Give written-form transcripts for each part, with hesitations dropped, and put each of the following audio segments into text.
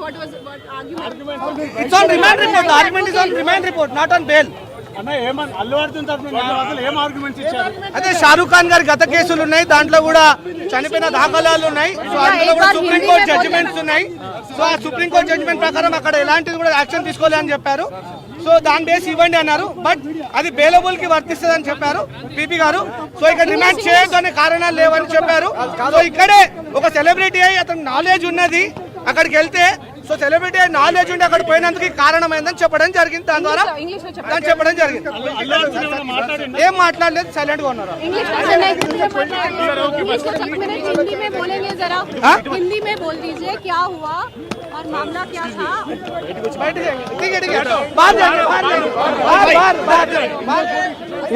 what argument? It's on remand report. The argument is on remand report, not on bail. Allu Arjun తరఫున ఏం arguments ఇచ్చారు? అదే షారూక్ ఖాన్ గారి గత కేసులు ఉన్నాయి, దాంట్లో కూడా చనిపోయిన దాఖలాలు ఉన్నాయి. సో అందులో కూడా సుప్రీంకోర్టు జడ్జిమెంట్స్ ఉన్నాయి. సో ఆ సుప్రీంకోర్టు జడ్జిమెంట్ ప్రకారం అక్కడ ఎలాంటిది కూడా యాక్షన్ తీసుకోలే అని చెప్పారు. సో దాని బేస్ ఇవ్వండి అన్నారు, బట్ అది బెయిలబుల్ కి వర్తిస్తుంది అని చెప్పారు పీపీ గారు. సో ఇక్కడ రిమాండ్ చేయొద్దు అనే కారణాలు లేవని చెప్పారు. సో ఇక్కడే ఒక సెలబ్రిటీ అయి అతను నాలెడ్జ్ ఉన్నది, అక్కడికి వెళ్తే సో సెలబ్రిటీ నాలెడ్జ్ ఉండి అక్కడ పోయినందుకు కారణమైందని చెప్పడం జరిగింది. దాని ద్వారా దాన్ని చెప్పడం జరిగింది. ఏం మాట్లాడలేదు, సైలెంట్ గా ఉన్నారు.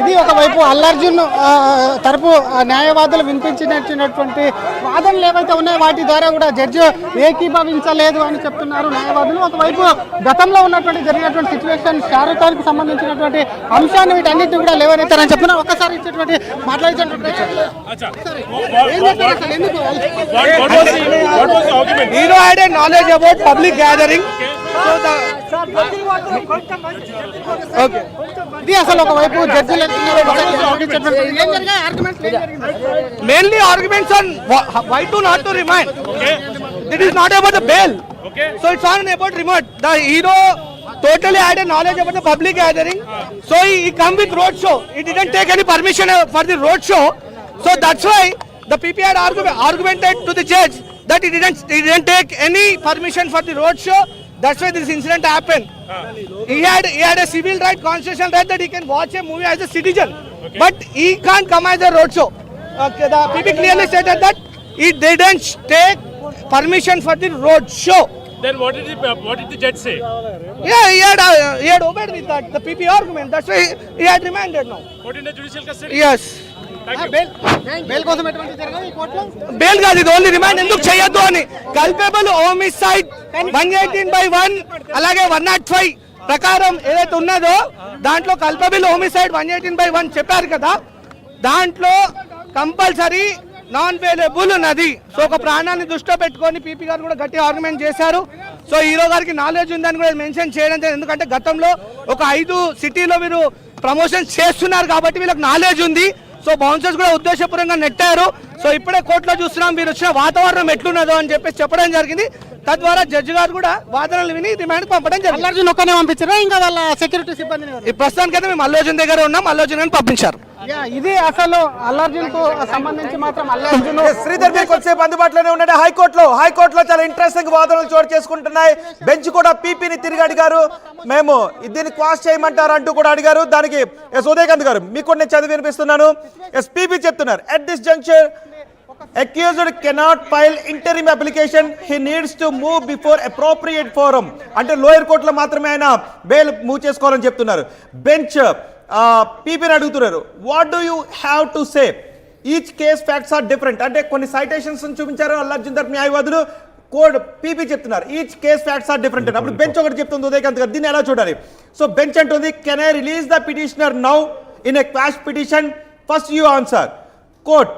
ఇది ఒకవైపు అల్లు అర్జున్ తరపు న్యాయవాదులు వినిపించినటువంటి వాదనలు ఏవైతే ఉన్నాయో వాటి ద్వారా కూడా జడ్జి ఏకీభవించలేదు అని చెప్తున్నారు న్యాయవాదులు. ఒకవైపు గతంలో ఉన్నటువంటి జరిగినటువంటి సిచ్యువేషన్, షారూక్ ఖాన్ కి సంబంధించినటువంటి అంశాన్ని వీటన్నిటిని కూడా లేవనెత్తారని చెప్తున్నారు. ఒక్కసారి ఇచ్చేటువంటి మాట్లాడేటువంటి hero had a knowledge about public gathering. ఇది అసలు ఒకవైపు జడ్జిలు mainly arguments on why to not to remand. It is not about the bail. So it's not about remand. The hero totally had a knowledge about the public gathering. So he come with road show. He didn't take any permission for the road show. So that's why the PP had argumented to the judge that he didn't take any permission for the road show. That's why this incident happened. He had a civil right, constitutional right that he can watch a movie as a citizen, but he can't come as a road show. The PP clearly stated that he didn't take permission for the road show. Then what did the judge say? Yeah, he had obeyed with that the PP argument. That's why he had remanded now. Put in the judicial custody. Yes. Bail కోసం ఎటువంటి జరగదు ఈ కోర్టులో. Bail కాదు, ఇది only remand. ఎందుకు చేయొద్దు అని కల్పబుల్ హోమిసైడ్ 118/1 అలాగే 105 ప్రకారం ఏదైతే ఉన్నదో దాంట్లో కల్పబుల్ హోమిసైడ్ 118/1 చెప్పారు కదా, దాంట్లో కంపల్సరీ నాన్ బెయిలబుల్ ఉన్నది. సో ఒక ప్రాణాన్ని దృష్టిలో పెట్టుకొని పీపీ గారు కూడా గట్టి ఆర్గ్యుమెంట్ చేశారు. సో హీరో గారికి నాలెడ్జ్ ఉందని కూడా మెన్షన్ చేయడం జరిగింది. ఎందుకంటే గతంలో ఒక 5 సిటీలో వీరు ప్రమోషన్స్ చేస్తున్నారు కాబట్టి వీళ్ళకి నాలెడ్జ్ ఉంది. సో బౌన్సర్స్ కూడా ఉద్దేశపూర్వకంగా నెట్టారు. సో ఇప్పుడే కోర్టులో చూస్తున్నాం మీరు వచ్చిన వాతావరణం ఎట్లున్నదో అని చెప్పేసి చెప్పడం జరిగింది. తద్వారా జడ్జి గారు కూడా వాదనలు విని రిమాండ్ పంపడం జరిగింది. అల్లు అర్జున్ ఒక్కనే పంపించారా, ఇంకా వాళ్ళ సెక్యూరిటీ సిబ్బంది? ఈ ప్రస్తుతానికి అయితే మేము అల్లు అర్జున్ దగ్గర ఉన్నాం, అల్లు అర్జున్ గారిని పంపించారు. ఇది అసలు అల్లు అర్జున్ కు సంబంధించి మాత్రం అల్లు అర్జున్ శ్రీధర్ మీకు కొద్దిసేపు అందుబాటులోనే ఉన్నాడు. హైకోర్టులో చాలా ఇంట్రెస్టింగ్ వాదనలు చోటు చేసుకుంటున్నాయి. బెంచ్ కూడా పీపీని తిరిగి అడిగారు, మేము దీన్ని క్వాష్ చేయమంటారు అంటూ కూడా అడిగారు. దానికి ఉదయకాంత్ గారు మీకు కూడా నేను చదివి వినిపిస్తున్నాను. పీపీ చెప్తున్నారు, at this juncture accused cannot file interim application, he needs to move before appropriate forum. అంటే లోయర్ కోర్టులో మాత్రమే ఆయన బెయిల్ మూవ్ చేసుకోవాలని చెప్తున్నారు. బెంచ్ పీపీని అడుగుతున్నారు, what do you have to say, each case facts are different. అంటే కొన్ని సైటేషన్స్ చూపించారు అల్లు అర్జున్ తరపు న్యాయవాదులు, కోడ్ పీపీ చెప్తున్నారు each case facts are different. అప్పుడు బెంచ్ ఒకటి చెప్తుంది ఉదయకాంత్ గారు, దీన్ని ఎలా చూడాలి? సో బెంచ్ అంటుంది, can I release the petitioner now in a quash petition? First you answer. Court,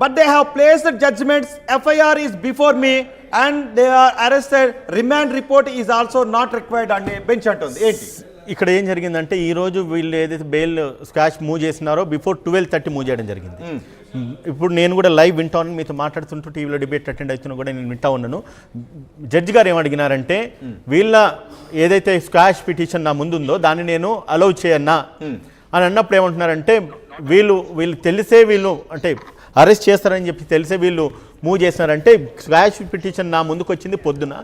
but they have placed the judgments, FIR is before me and they are arrested, remand report is also not required and bench antundi. ఏంటి ఇక్కడ ఏం జరిగిందంటే ఈ రోజు వీళ్ళు ఏదైతే bail squash move చేసినారో before 12:30 move చేయడం జరిగింది. ఇప్పుడు నేను కూడా లైవ్ వింటాను, మీతో మాట్లాడుతుంటూ టీవీలో డిబేట్ అటెండ్ అవుతున్నా కూడా నేను వింటా ఉన్నాను. జడ్జి గారు ఏమడిగినారంటే, వీళ్ళ ఏదైతే స్క్వాష్ పిటిషన్ నా ముందుందో దాన్ని నేను అలౌ చేయన్నా అని అన్నప్పుడు ఏమంటున్నారంటే, వీళ్ళు తెలిసే వీళ్ళు అంటే అరెస్ట్ చేస్తారని చెప్పి తెలిసే వీళ్ళు మూవ్ చేస్తున్నారంటే, స్క్వాష్ పిటిషన్ నా ముందుకు వచ్చింది పొద్దున.